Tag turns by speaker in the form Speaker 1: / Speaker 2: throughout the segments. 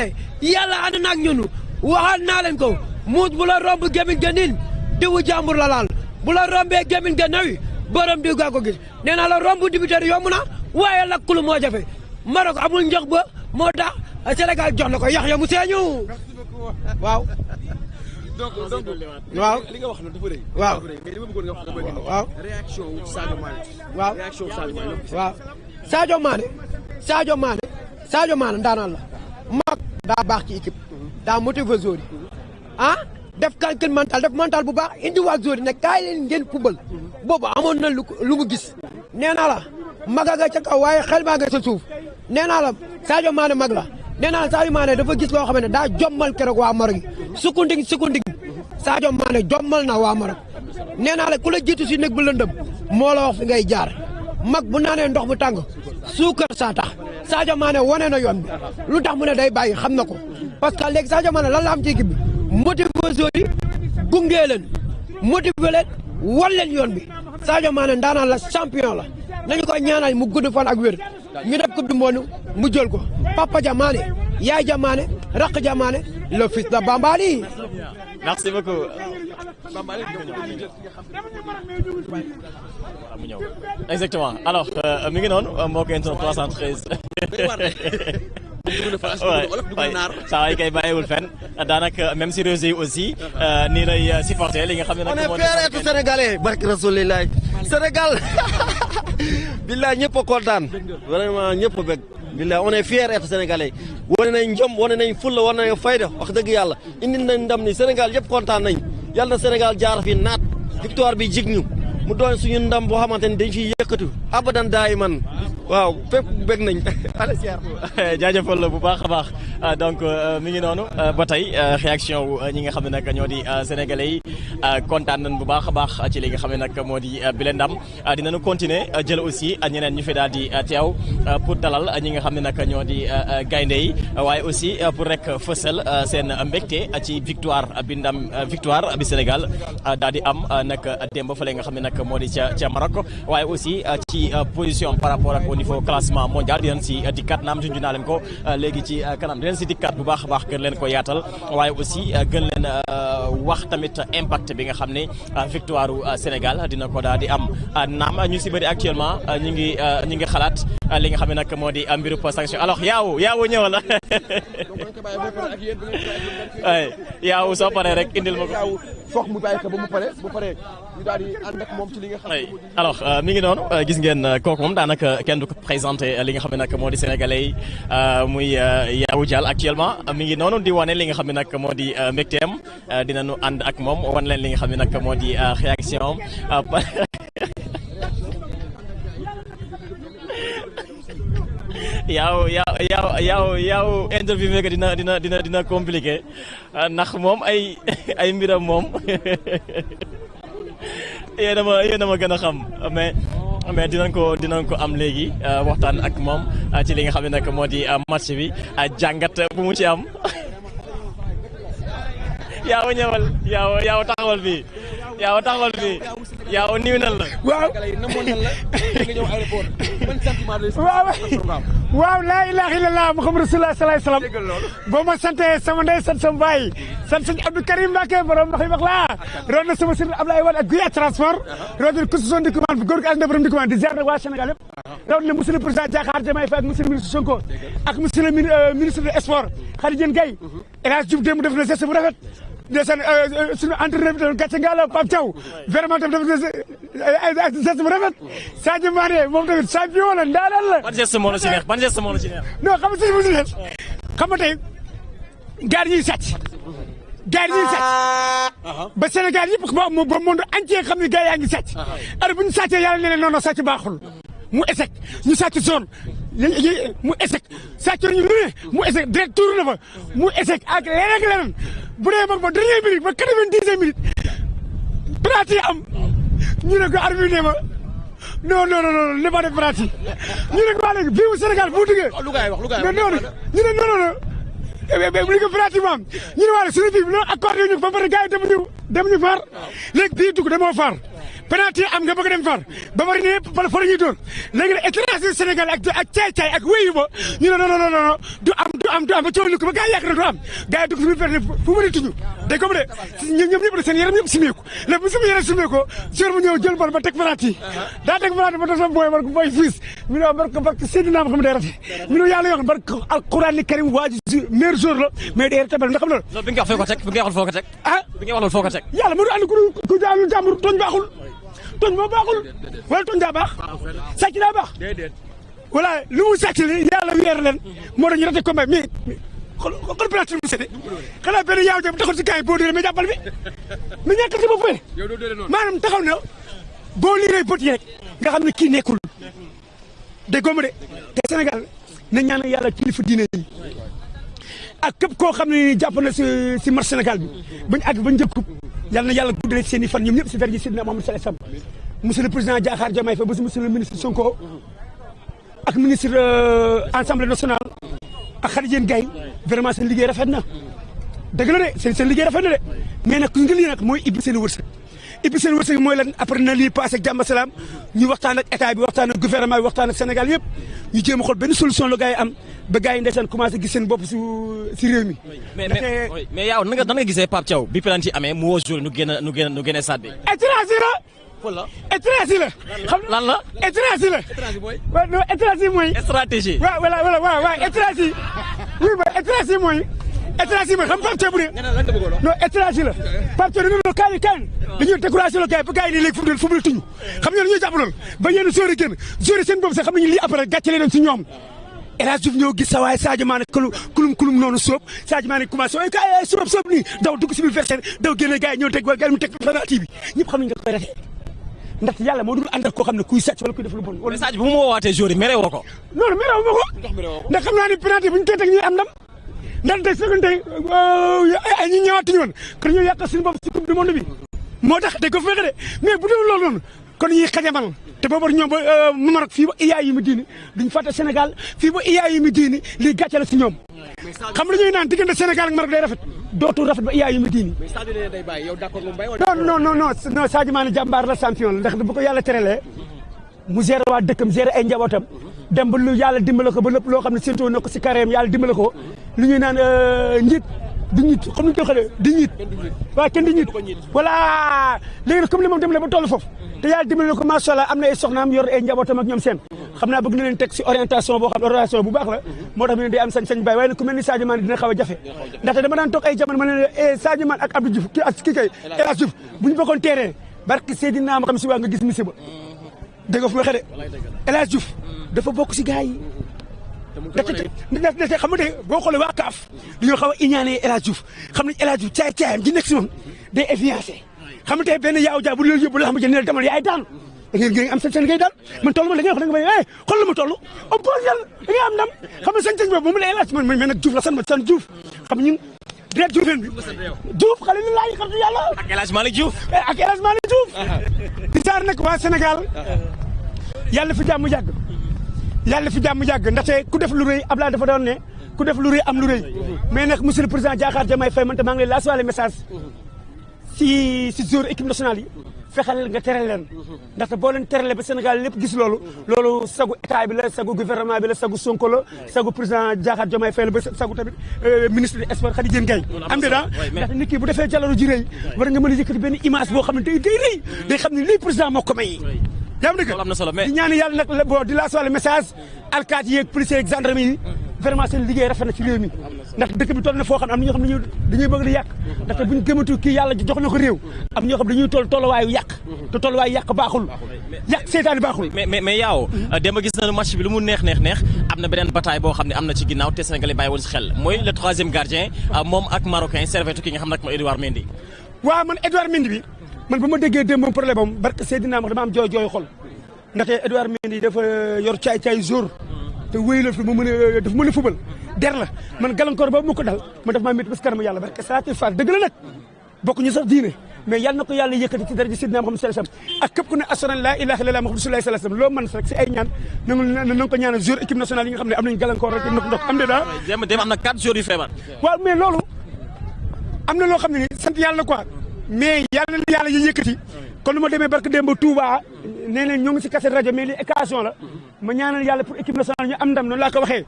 Speaker 1: sénégalais yàlla ànd na ak ñun waxaat naa leen ko muus bu la romb gémmiñ ga niin diwu jàmbur la laal bu la rombee gémmiñ ga nawi borom diw gaa ko gis nee naa la romb dibiteer yomb na waaye lakkulu moo jafe Maroc amul njox ba moo tax Sénégal jox na ko yax ya mu seeñu waaw.
Speaker 2: donc
Speaker 1: waaw
Speaker 2: li nga wax noonu dafa rëy.
Speaker 1: waaw
Speaker 2: mais li ma bëggoon nga wax dafa rëy.
Speaker 1: waaw
Speaker 2: réaction wu Sadio Mané.
Speaker 1: waaw
Speaker 2: réaction wu Sadio Mané.
Speaker 1: waaw Sadio Mané ndaanaan la mag daa baax ci équipe daa motiver joueur yi def calcul mental def mental bu baax indi waa joueur yi ne kaay leen ngeen football boobu amoon na lu mu gis nee naa la maga nga ca kaw waaye xel maa nga sa suuf nee naa la Sadio Mané mag la nee naa la Sadio Mané dafa gis loo xam ne daa jommal keroog waa Maroc yi sukkandiku Sadio Mané jommal na waa Maroc nee naa la ku la jiitu si néeg bu lëndëm moo la wax fi ngay jaar mag bu naanee ndox bu tàng suukar saa tax Sadio Mané wane na yoon bi lu tax mu ne day bàyyi xam na ko parce que léegi Sadio Mané lan la am ci équipe bi motiver joueurs yi gunge leen motiver leen wal leen yoon bi Sadio Mané ndaanaan la champion la nañu ko ñaanal mu gudd fan ak wér ñu def coupe du monde mu jël ko Papa Dia Mané Yaay Dia Mané Rakk Dia Mané le fils de Bambali.
Speaker 3: Merci beaucoup. Exactement. Alors, mi ngi noonu moo ko intoon 313. saa waay kay bàyyiwul fenn daanaka même si réseau yi aussi nii lay supporter li nga xam ne nag.
Speaker 4: on est fiers d'être sénégalais barke rasulilah Sénégal billaay ñëpp a kontaan vraiment ñëpp a bëgg billaay on est fiers d'être sénégalais wane nañ njom wane nañ fulla wane nañ fayda wax dëgg yàlla indi nañ ndam ni Sénégal yëpp kontaan nañ yàlla na Sénégal jaar fi naat victoire bi jig ñu mu doon suñu ndam boo xamante ni dañ fiy yëkkatu abadan daay man waaw fépp bëgg nañ
Speaker 3: jaajëfal la bu baax a baax donc mi ngi noonu ba tey réaction wu ñi nga xam ne nag ñoo di sénégalais yi kontaan nañ bu baax a baax ci li nga xam ne nag moo di bile ndam dinañu continuer jël aussi ñeneen ñu fi daal di teew pour dalal ñi nga xam ne nag ñoo di gaynde yi waaye aussi pour rek fësal seen mbégte ci victoire bi Sénégal daal di am nag démb fële nga xam ne nag moo di ca Maroc waaye aussi ci position par rapport ak au niveau classement mondial dinañ si dikkat naam junj naa leen ko léegi ci kanam dinañ si dikkat bu baax a baax gën leen ko yaatal waaye aussi gën leen wax tamit impact bi nga xam ne victoire u Sénégal dina ko daal di am naam ñu si bëri actuellement ñi ngi xalaat li nga xam ne nag moo di mbiru sanction alors yaawu ñëwal yaawu soo paree rek indil ma ko
Speaker 2: foog mu bàyyi ko ba mu pare bu pare ñu daal di ànd ak moom ci li nga xam ne
Speaker 3: alors mi ngi noonu gis ngeen kooku moom daanaka kenn du ko présenté li nga xam ne nag moo di sénégalais yi muy Yawou Dial actuellement mi ngi noonu di wane li nga xam ne nag moo di mbégteem dinañu ànd ak moom wan leen li nga xam ne nag moo di réaction yaaw interview bi dina compliqué ndax moom ay mbiram moom yéen a ma gën a xam mais dinañ ko am léegi waxtaan ak moom ci li nga xam ne nag moo di match bi jàngat bu mu ci am yaaw ñëwal yaaw taxawal fii yaaw niw nan la.
Speaker 1: waaw waaw laa ilaaha illallah Muhammad rasulullah sallallahu alayhi wasallam boo ma sante sama ndey sant sama baay sant sëñ Abdou Karim Mbacké borom ndox yi wax laa root na sama sëriñ Ablaye Wade ak Guy transport root na constitution du commande góor gi as na borom du commande di ziar nag waa Sénégal yëpp root na monsieur le président Diakhar Diomaye Faye ak monsieur le ministre Sonko ak monsieur le ministre des sports Khady Diène Gaye El Hadj Diouf démb def na geste bu rafet ndeysaan suñu entraîneur bi gàcce ngala Pape Thiaw vraiment tam def na geste bu rafet Sadio Mané moom tamit champion la ndaanaan la.
Speaker 3: ban geste moo la ci neex
Speaker 1: non xam nga si mu si neex xam nga tey gaar ñuy sàcc ba Sénégal yëpp ba monde entier xam ne gars yaa ngi sàcc ar bu ñu sàccee yàlla ne leen non sàcc baaxul mu échec ñu sàcc zone mu échec sàcc ñu lu ne mu échec direct tour na fa mu échec ak leneen bu dee mag ba dernière minute ba 90e minute penalty am ñu ne ko arbitre ne ma non ne pas de penalty ñu ne ko waa léegi bii mu Sénégal bu duggee mais non ñu ne non bu ñu ko penalty moom ñu ne waa léegi suñu bii bi loolu accordé ñu ba pare gars yi demuñu faar léegi bii dugg demoo faar
Speaker 5: penalty am nga bëgg dem far ba bari ne fa la ñuy dóor léegi nag étranger Sénégal ak caay ak wéyu ba ñu ne non du am ba coow lu ko ba gars yi yàq na du am gars yi dugg suñu perte fu mu ne tuñu day ko de ñoom ñëpp de seen yaram yëpp simeeku léegi bu sama yaram simeeku jour bu ñëw jël bal ba teg penalty daa teg penalty ba dafa booy fiis mi no barke Seydina ma xam day rate mi no yàlla yoo xam barke alquran ni karim waa ji meilleur jour la mais day rate bal ndax xam na
Speaker 3: loolu bi nga wax foo ko teg bi nga wax loolu foo ko teg
Speaker 5: yàlla mënu ànd ku jaalu jàmbur tooñ baaxul tooñ moo baaxul wala tooñ daa baax sàcc daa baax voilà lu mu sàcc li yàlla weer leen moo tax ñu rate combat mais xool penalty mu séddee xanaa benn yaaw jëm taxaw si kaay boo dóoree mais jàppal bi mais ñàkk si bopp fële maanaam taxaw na boo liiree bët yi rek nga xam ne kii nekkul dégg nga de te Sénégal na ñaan yàlla kilifa diine yi ak képp koo xam ne jàpp na si marché Sénégal bi bañ àgg bañ jëkku yàlla na yàlla guddale seen i fan ñoom ñëpp si daraja Seydina Mohamed sallallahu alayhi wasallam monsieur le président Diakhar Diomaye Faye ba si monsieur le ministre Sonko ak ministre Assemblée nationale ak Khady Diène Gaye vraiment seen liggéey rafet na dëgg la de seen liggéey rafet na de mais nag ku nga lii nag mooy ibbi seen wërsëg ibbi seen wërsëg mooy lan après na lii passé ak jàmm salaam ñu waxtaan ak état bi waxtaan ak gouvernement bi waxtaan ak Sénégal yëpp ñu jéem a xool benn solution la gars yi am ba gars yi ndeysaan commencé gis seen bopp si réew mi.
Speaker 3: mais yow nan nga gisee Pape Thiaw bi penalty amee mu woo jour nu génn stade bi.
Speaker 5: étranger la.
Speaker 3: xool la
Speaker 5: étranger la. xam
Speaker 3: lan la.
Speaker 5: étranger la.
Speaker 3: étranger mooy.
Speaker 5: waaw non étranger mooy.
Speaker 3: stratégie.
Speaker 5: waaw étranger. oui ba étranger mooy. étranger mooy xam Pape Thiaw bu ne. non étranger la. Pape Thiaw dañoo kaay dañuy découragé la gars yi ba gars yi nii léegi fu mu ne tuñu xam nga dañuy jàpp loolu ba yenn joueurs yi génn joueurs yi seen bopp sax xam nañu lii après gàcce leen si ñoom. El Hadj Diouf ñëw gis sa waay Sadio Mané kulum noonu sóob Sadio Mané commencé waaye kaay sóob nii daw dugg si biir vestiaire daw génne gars yi ñëw teg gars yi mu teg penalty bi ñëpp xam nañu nga koy raté ndaxte yàlla moo dul ànd ak koo xam ne kuy sàcc wala kuy def lu bon.
Speaker 3: mais Sadio bu mu woowaatee joueurs yi mere woo ko.
Speaker 5: non mere woo ma ko ndax xam naa ne penalty bu ñu koy teg ñuy am ndam ndax tey su fekkee tey ay ñi ñëwaatuñu woon kon ñu yàq suñu bopp si coupe du monde bi moo tax dañ ko fexe de mais bu dee loolu noonu kon ñuy xajamal te boobu ñoom ba Maroc fii ba iyaa yi mu diini duñ fàtte Sénégal fii ba iyaa yi mu diini lii gàcce la si ñoom xam nga ñuy naan diggante Sénégal ak Maroc day rafet dootul rafet ba iyaa yi mu diini.
Speaker 2: mais Sadio nee day bàyyi yow d'accord nga bàyyi wala.
Speaker 5: non Sadio Mané jàmbaar la champion la ndax bu ko yàlla terelee mu gérer waa dëkkam gérer ay njabootam dem ba lu yàlla dimbale ko ba lépp loo xam ne séntoo na ko si carrière yàlla dimbale ko lu ñuy naan njiit du ñit xam nañu ko xale di ñit waaw kenn di ñit voilà léegi nag comme li moom dem la ba toll foofu te yàlla dimbali ko macha allah am na ay soxnaam yor ay njabootam ak ñoom seen xam naa bëgg na leen teg si orientation boo xam orientation bu baax la moo tax mu ne day am sañ-sañ bàyyi waaye nag ku mel ni Sadio Mané dina xaw a jafe ndaxte dama daan toog ay jamono ma ne Sadio Mané ak Abdou Diouf kii kay El Hadj Diouf bu ñu bokkoon terrain barke Seydina ma xam si waa nga gis musiba dégg nga fu ma xëy de El Hadj Diouf dafa bokk si gars yi ndaxte xam nga de boo xoolee waa CAF dañoo xaw a iñaane El Hadj Diouf xam nañ El Hadj Diouf caay-caayam ji nekk si moom day influencé xam nga tey benn yaaw jaa bu loolu yëpp la xam ne demal yaay daan da ngeen am sañ-sañ ngay daan man toll ma da ngay wax da nga may xool la ma toll on pose yàlla da ngay am ndam xam nga sañ-sañ boobu moom la El Hadj man mais nag Diouf la san ma san Diouf xam ñun direct Dioufène bi Diouf xale li laay xaritu yàlla
Speaker 3: ak El Hadj Malick Diouf
Speaker 5: ak El Hadj Malick Diouf di jaar nag waa Sénégal yàlla fi jàmm yàgg yàlla fi jàmm yàgg ndaxte ku def lu rëy Abdoulaye dafa doon ne ku def lu rëy am lu rëy mais nag monsieur le président Diakhar Diomaye Faye man te maa ngi lay lancé waale message si joueur équipe nationale yi fexeel nga tere leen ndaxte boo leen terele ba Sénégal lépp gis loolu sagu état bi la sagu gouvernement bi la sagu Sonko la sagu président Diakhar Diomaye Faye la ba sagu tamit ministre des sports Khady Diène Gaye am déda ndaxte nit ki bu defee jaloolu ji rëy war nga mën a yëkkati benn image boo xam ne day rëy day xam ne lii président moo ko may yaa ngi dëgg
Speaker 3: am na solo mais
Speaker 5: di ñaan yàlla nag bon di laas wàllu message alkaati yeeg policier yeeg gendarme yi vraiment seen liggéey rafet na ci réew mi ndax dëkk bi toll na foo xam ne am na ñoo xam ne dañuy bëgg di yàq ndaxte buñ gëmatu kii yàlla jox na ko réew am ñoo xam dañuy tolluwaayu yàq te tolluwaayu yàq baaxul yàq seetaani baaxul
Speaker 3: mais yaaw démb gis nañu match bi lu mu neex am na beneen bataille boo xam ne am na ci ginnaaw te Sénégalais bàyyi woon si xel mooy le troisième gardien moom ak marocain Servette ki nga xam nag mooy Edouard Mendy
Speaker 5: waaw man Edouard Mendy bi man ba ma déggee démb moom problème am barke Seydina dama am jooy xol ndaxte Edouard Mendy dafa yor caay jour te wéy la fi mu dafa mën a fubal der la man gàllankoor boobu mu ko dal ma daf maa métti bés kanamu yàlla barke salaatul faat dëgg la nag bokkuñu sax diine mais yàlla na ko yàlla yëkkati ci daraja Seydina Muhammad sallallahu alayhi wasallam ak képp ku ne assonan laa ilaaha illallaah Muhammadu rasulullaah sallallahu alayhi wasallam loo mën rek si ay ñaan na nga ko ñaanal joueur équipe nationale yi nga xam ne am nañu gàllankoor rek ndox am de daa
Speaker 3: dem am na 4 jours yu feebar
Speaker 5: waaw mais loolu am na loo xam ne ni sant yàlla quoi mais yàlla na yàlla yi yëkkati kon lu ma demee barke démb Touba nee na ñoo ngi si kaset rajo mais li occasion la ma ñaanal yàlla pour équipe nationale ñu am ndam noonu laa ko waxee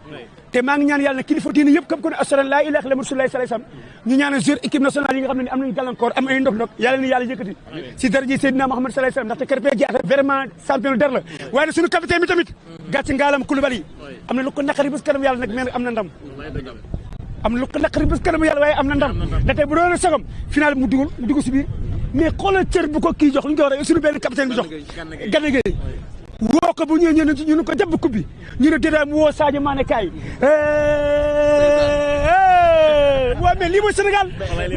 Speaker 5: te maa ngi ñaan yàlla kilifa diine yëpp képp ko ne asalaam laa ilaaha illa Rasulullah sallallahu alayhi wasallam ñu ñaanal joueur équipe nationale yi nga xam ne am nañu gàllankoor am ay ndog-ndog yàlla ni yàlla yëkkati si daraja Seydina Muhammad sallallahu alayhi wasallam ndaxte Krépin Diatta vraiment champion der la waaye nag suñu capitaine bi tamit gàcce ngaalam Koulibaly am na lu ko naqari bés kanam yàlla nag mais am na ndam am na lu ko naqari bés kanam yàlla waaye am na ndam ndaxte bu doon sagam final mu dugg si biir mais xoolal cër bu ko kii jox lu ñu ko war a suñu benn capitaine bi jox Gana Gueye woo ko bu ñëwee ñu ne ko jàpp coupe bi ñu ne déedéet mu woo Sadio Mané kaay waaw mais lii mooy Sénégal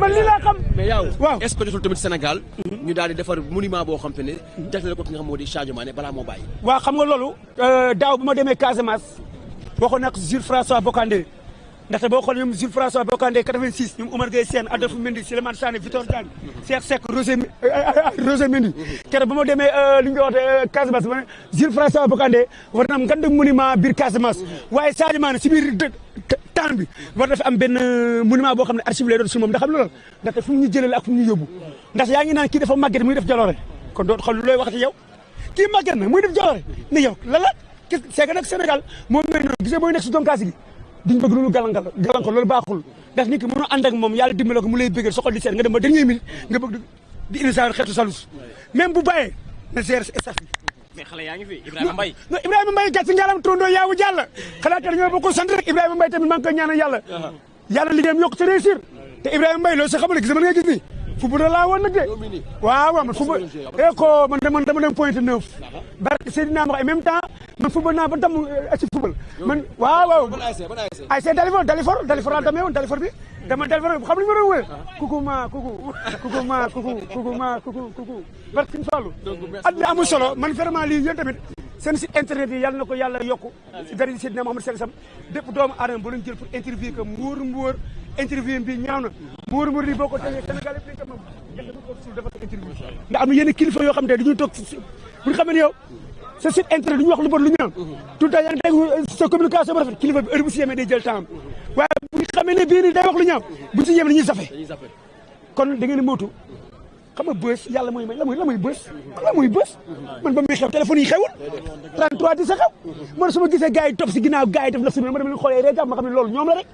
Speaker 5: man lii laa xam.
Speaker 2: mais yow
Speaker 5: waaw
Speaker 2: est-ce que jotul tamit Sénégal ñu daal di defar monument boo xam te ne jagleel ko ki nga xam moo di Sadio Mané balaa moo bàyyi.
Speaker 5: waaw xam nga loolu daaw bu ma demee Casamance waxoon naa ko Jules François Bocandé ndaxte boo xoolee ñoom Jules François Bocandé 86 ñoom Oumar Gueye Sène Adolphe Mendy Souleymane Sané Victor Diagne Cheikh Seck Rosé Mendy keroog ba ma demee li ñu koy waxee Casamance ma ne Jules François Bocandé war na am ngand monument biir Casamance waaye Sadio Mané si biir temps bi war na fi am benn monument boo xam ne archive lay doon si moom ndax xam nga loolu ndaxte fu mu ñu jëlee la ak fu mu ñu yóbbu ndax yaa ngi naan kii dafa màgget muy def jaloore kon doot xool looy wax ci yow kii màgget na muy def jaloore ne yow lan la c'est que nag Sénégal moom mel noonu gisee mooy nekk si donkaas gi duñ bëgg lu gàllankoor loolu baaxul ndax nit ki mënoo ànd ak moom yàlla dimbale ko mu lay bëggal soxal di seet nga dem ba dernière minute nga bëgg di indi sa xeetu salus même bu bàyyee na gérer staff bi.
Speaker 3: mais xale yaa ngi fi Ibrahima Mbaye.
Speaker 5: non Ibrahima Mbaye gàtt ngaalam tondoo yaawu jàll xalaat dañoo bokk sant rek Ibrahima Mbaye tamit maa ngi koy ñaanal yàlla yàlla liggéeyam yokk te réussir te Ibrahima Mbaye loolu sa xamal gis mën nga gis ni football laa woon nag de waaw man football ko man dama dem point 9 barke Seydina ma en même temps man football naa ba tam ci football man waaw ay c'est Dalifor laa damee woon Dalifor bi dama Dalifor xam li ma doon wër kuku barke Sëñ Fallu addina amul solo man vraiment lii yéen tamit seen site internet yi yàlla na ko yàlla yokku si dara Seydina Muhammad sallallahu alayhi wasallam bépp doomu aadama bu leen jël pour interview que mbóor interview bi ñaaw na mbóor li boo ko tegee Sénégal yëpp dañ ko moom dafa ko suul dafa ko interview ndax am na yenn kilifa yoo xam te dañuy toog bu ñu xamee ne yow sa site internet du ñu wax lu bon lu ñaaw tout le temps yaa ngi dégg sa communication bu rafet kilifa bi heure bu si yemee day jël temps waaye bu ñu xamee ne bii nii day wax lu ñaaw bu si yemee dañuy zafe kon da ngeen di moytu xam nga bës yàlla mooy may la mooy bës man ba muy xew téléphone yi xewul 33 di sa xew man su ma gisee gars yi topp si ginnaaw gars yi def la su ma dem leen xoolee rek ma xam ne loolu ñoom la rek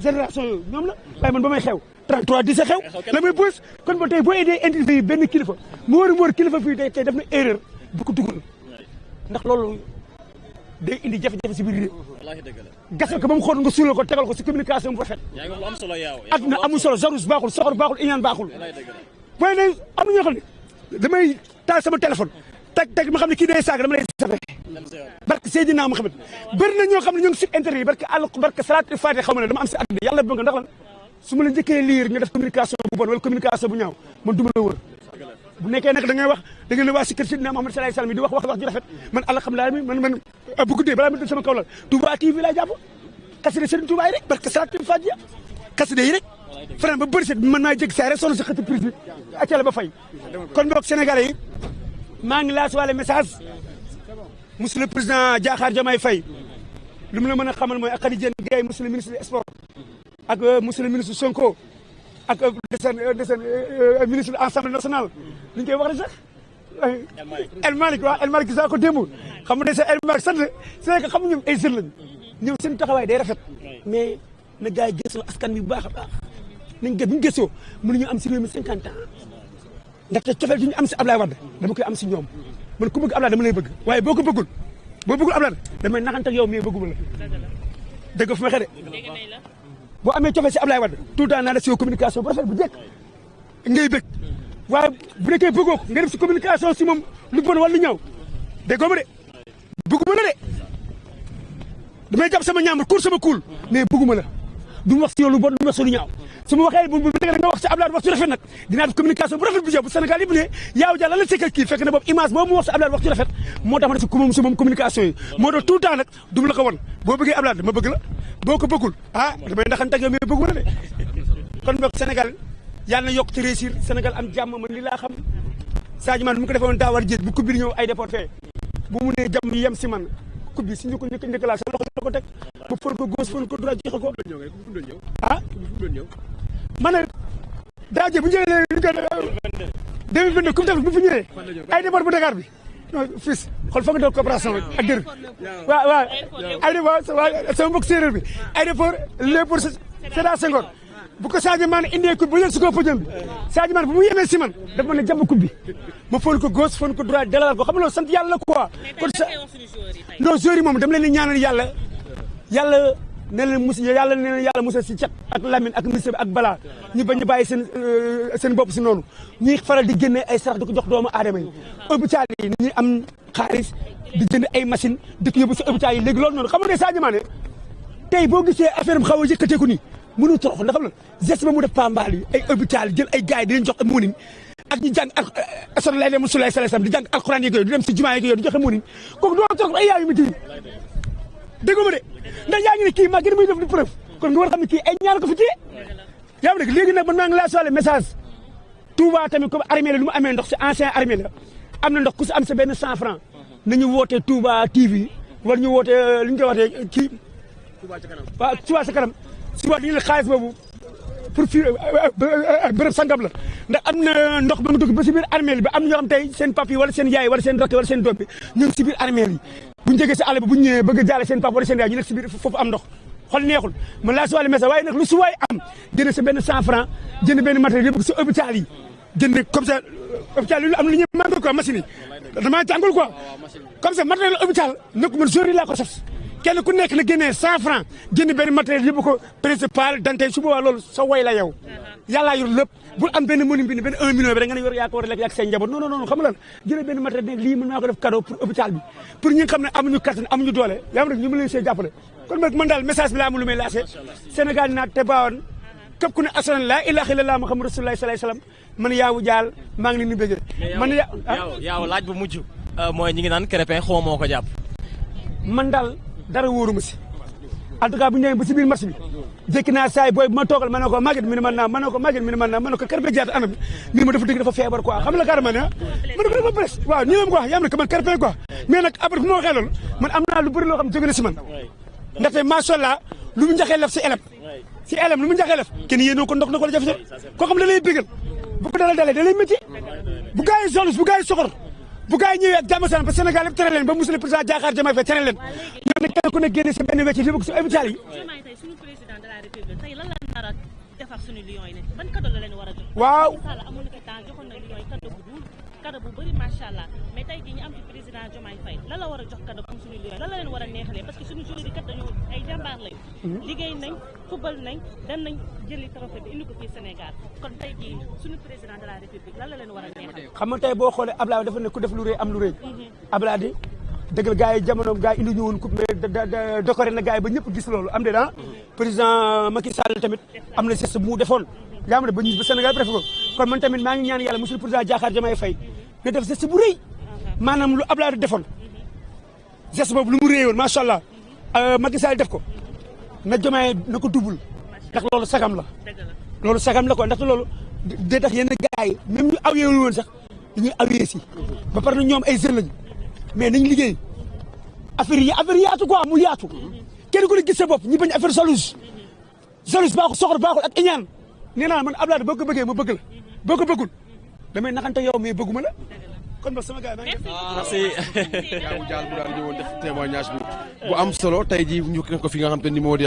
Speaker 5: génération yooyu ñoom la waaye man ba may xew 33 di sa xew la mooy bës kon ba tey boo aidee interview yi benn kilifa móor kilifa fii tey def na erreur bu ko dugal ndax loolu day indi jafe-jafe si biir réew gasal ko ba mu xool nga suulal ko tegal ko si communication bu rafet adduna amul solo jarus baaxul soxor baaxul iñaan baaxul mooy ne am na ñoo xam ne damay taal sama téléphone teg ma xam ne kii day saag dama lay safe barke Seydina Muhammad bëri na ñoo xam ne ñoo ngi site internet yi barke salaatul faatiha xaw ma ne dama am si àddina yàlla bëgg ndax lan su ma la njëkkee lire nga def communication bu bon wala communication bu ñaaw man du ma la wër bu nekkee nag da ngay wax da ngeen ne waa si kër Seydina Muhammad sallallahu alayhi wasallam di wax ju rafet man alhamdulilah man bu guddee balaa ma dem sama kaw la Touba TV laa jàpp xasida Serigne Touba yi rek barke salaatul faatiha xasida yi rek Fran ba bëri set mën naa jég saa rek sonn si xëti prise bi accala ba fay kon boog Sénégalais yi maa ngi laas wàlle message monsieur le président Diakhar Diomaye Faye lu mu la mën a xamal mooy ak Khady Diène Gaye monsieur le ministre des sports ak monsieur le ministre Sonko ak deseen ministre Assemblée nationale li ñu koy wax de sax El Malick waaw El Malick gis naa ko démb xam nga deseen El Malick sant c'est que xam nga ñoom ay jeunes lañu ñoom seen taxawaay day rafet mais na gars yi gëstoo askan bi bu baax a baax nañ gë bu ñu gëstoo mënuñu am si réew mi 50 ans ndaxte cofeel du ñu am si Ablaye Wade dama koy am si ñoom man ku bëgg Ablaye dama lay bëgg waaye boo bëggul Ablaye damay naxante ak yow mais bëgguma la dëgg fu ma xëy de boo amee cofeel si Ablaye Wade tout le temps naa def si communication bu rafet bu jekk ngay bëgg waaye bu nekkee bëggoo ko nga def si communication si moom lu bon wala lu ñaaw déggoo ma de bëgguma la de damay jàpp sama ñaamar kuur sama kuul mais bëgguma la du ma wax si yow lu bon du ma wax si lu ñaaw su ma waxee bu dëgg nga wax si Ablaye wax ci rafet nag dinaa def communication bu rafet bu jëm bu Sénégal yëpp ne yaaw jàll la sekkal kii fekk na boobu image boobu mu wax si Ablaye wax ci rafet moo tax ma def si moom communication yi moo tax tout le temps nag du ma la ko wan boo bëggee Ablaye dama bëgg la boo ko bëggul damay ndaxante ak yow mais bëgguma la de kon boog Sénégal yàlla na yokk ci réussir Sénégal am jàmm man li laa xam Sadio Mané bu mu ko defoon daa war jël bu coupe bi ñëw ay déporté bu mu ne jàmm yem si man coupe bi si ñu ko njëkk laa sa loxo la ko teg bu fóon ko gauche fóon ko droit joxe ko ma ne daa jël bu ñu jëlee li ñu koy 2022 coupe d'Afrique bu fi ñëwee ay départ bu Dakar bi non fils xool foog nga doon coopération ak dër waaw ay départ sama mbokk séeréer bi ay départ Léopold Sédar Senghor bu ko Sadio Mané indee coupe bu yëg si ko podium bi Sadio Mané bu mu yemee si man dafa mën a jàmm coupe bi ma foon ko gauche foon ko droite dalal ko xam nga loolu sant yàlla quoi kon sa non joueurs yi moom dama leen di ñaanal yàlla ne leen mus yàlla ne leen yàlla musal si cat ak Lamine ak ministre bi ak Bala ñu bañ a bàyyi seen bopp si noonu ñuy faral di génne ay sarax di ko jox doomu aadama yi hôpital yi ni ñuy am xaalis di jënd ay machine di ko yóbbu si hôpital yi léegi loolu noonu xam nga Sadio Mané tey boo gisee affaire bi xaw a yëkkateeku nii mënu torox ndax xam la geste ba mu def Pambal yi ay hôpital jël ay gars yi di leen jox munin ak ñu jàng ak asor lay dem sulay salam di jàng alxuraan yeeg yooyu di dem si jumaa yeeg yooyu di joxe munin kooku doo torox ay yaayu mi tii dégg ma de ndax yaa ngi ne kii maa gën muy def di preuve kon nga war a xam ne kii ay ñaan ko fi téye yaa ngi dégg léegi nag man maa ngi laa soxla message Touba tamit comme armée la lu mu amee ndox si ancien armée la am na ndox ku si am sa benn 100 francs nañu woote Touba TV wala ñu woote li ñu koy waxee kii waaw Touba sa kanam suba dañu ne xaalis boobu pour fii bërëb sangam la ndax am na ndox ba mu dugg ba si biir armée bi am na ñoo xam tey seen pap yi wala seen yaay wala seen rakk wala seen doom bi ñu ngi si biir armée yi bu ñu jógee si àll bi bu ñu ñëwee bëgg a jaale seen pap wala seen yaay ñu nekk si biir foofu am ndox xol neexul man laa si wàllu message waaye nag lu si waay am jënd sa benn 100 francs jënd benn matériel yëpp si hôpital yi jënd comme ça hôpital yi am na lu ñuy manqué quoi machine yi damaa jàngul quoi comme ça matériel hôpital nekk man jour yi laa ko sas kenn ku nekk na génnee 100 francs jënd benn matériel yëpp ko principal dante su boobaa loolu sa way la yow yàllaa yor lépp bul am benn mënu bi benn 1 million bi da nga ne yor yaa ko war a lekk ak seen njaboot non non non xam nga lan jëlee benn matériel ne lii mën naa ko def cadeau pour hôpital bi pour ñi nga xam ne amuñu kattan amuñu doole yaa ngi ñu mën leen see jàppale kon man daal message bi laa amul lu may lancé Sénégal naa te baawoon képp ku ne asalan laa ilaaha illallaah Muhammadu rasulullaah sallallaahu alayhi wa sallam man yaawu jaal maa ngi leen di bëggee man
Speaker 3: yaaw laaj bu mujj mooy ñi ngi naan Krépin xaw moo ko jàpp
Speaker 5: man daal dara wóoruma si en tout cas bu ñu demee ba si biir marché bi jékki naa saay booy bu ma toogal ma ne ko Maguette mi ne man naa ma ne ko Maguette mi ne man naa ma ne ko Krépin Diatta anam mi ma dafa dëgg dafa feebar quoi xam la carrément ne ma ne ko dafa presse waaw nii la ma ko wax yaa am ne man Krépin quoi mais nag après fu ma waxee loolu man am naa lu bëri loo xam jóge na si man ndaxte macha allah lu mu njaxee lef si elem lu mu njaxee lef kenn yéenoo ko ndox na ko la jafe koo xam da lay bégal bu ko dala dalee da lay métti bu gars yi soxla bu gars yi soxor bu gars yi ñëwee ak jàmm ba Sénégal yëpp tere leen ba monsieur le président Diakhar Diomaye Faye tere leen ñoom ne kenn ku ne génne si benn wecc li bëgg si hôpital yi
Speaker 6: suñu président de la république tey lan la nar a defar suñu lions yi ne ban cadeau la leen war a jox
Speaker 5: waaw
Speaker 6: amul ko temps joxoon na lions yi cadeau bu bëri macha allah mais tey jii ñu am ci président Diomaye Faye lan la war a jox cadeau comme suñu lions lan la leen war a neexalee parce que suñu joueurs yi kat dañoo ay jàmbaar lañ liggéey nañ football nañ dem nañ jëli trophée bi indi ko fii Sénégal kon tey jii suñu président de la république lan la leen war a neexal
Speaker 5: xam nga tey boo xoolee Ablaye dafa ne ku def lu rëy am lu rëy Ablaye di dëggal gars yi jamonoom gars yi indi ñu woon coupe mais décoré na gars yi ba ñëpp gis loolu am de président Macky Sall tamit am na geste bu mu defoon yaa ma ne ba Sénégal préfé ko kon man tamit maa ngi ñaan yàlla monsieur le président Diakhar Diomaye Faye na def geste bu rëy maanaam lu Ablaye defoon geste boobu lu mu réewoon macha allah Macky Sall def ko na Diomaye na ko double ndax loolu sagam la loolu sagam la ko ndaxte loolu day tax yenn gars yi même ñu aweewul woon sax dañuy awee si ba pare na ñoom ay jeunes lañu mais nañ liggéey affaire yi yaatu quoi mu yaatu kenn ku ne gis sa bopp ñi bañ affaire jalouse baaxul soxor baaxul ak iñaan nee naa man Ablaye boo ko bëggee ma bëgg la boo ko bëggul damay naxante yow mais bëgguma la kon ba sama gars yi
Speaker 3: merci.
Speaker 2: yaawu jaal bu daal di ñëwoon def témoignage bi bu am solo tey jii ñu ko fi nga xam te ni moo di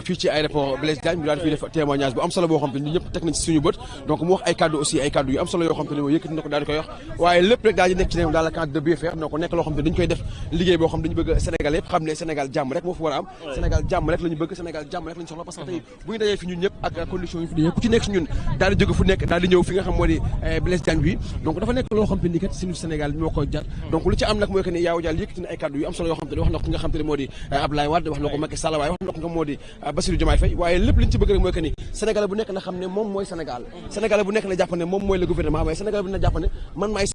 Speaker 2: fii ci aéroport Blaise Diagne ñu daal di fi def témoignage bu am solo boo xam te ni ñëpp teg nañ ci suñu bët donc mu wax ay kaddu aussi ay kaddu yu am solo yoo xam te ni moo yëkkati na ko daal di koy wax waaye lépp rek daal di nekk ci ne dans le cadre de bien faire donc nekk loo xam te dañu koy def liggéey boo xam dañu bëgg Sénégal yëpp xam ne Sénégal jàmm rek moo fi war a am Sénégal jàmm rek la ñu bëgg Sénégal jàmm rek la ñu soxla parce que tey bu ñu dajee fi ñun ñëpp ak conditions yi fi dajee ku ci nekk si ñun daal di jóge fu nekk daal di ñëw fi nga xam moo di Blaise Diagne bi donc dafa nekk loo xam te ni kat suñu Sénégal moo ko jar donc lu ci am nag mooy que ne yaaw jaal yëkkati na ay kaddu yu am solo yoo xam te ne wax na ko ki nga xam te ne moo di Abdoulaye Wade wax na ko Macky Sall waaye wax na ko nga moo di Bassirou Diomaye Faye waaye lépp li ñu ci bëgg rek mooy que ni Sénégal bu nekk na xam ne moom mooy Sénégal Sénégal bu nekk na jàpp ne moom mooy le gouvernement waaye Sénégal bu nekk na jàpp ne man maay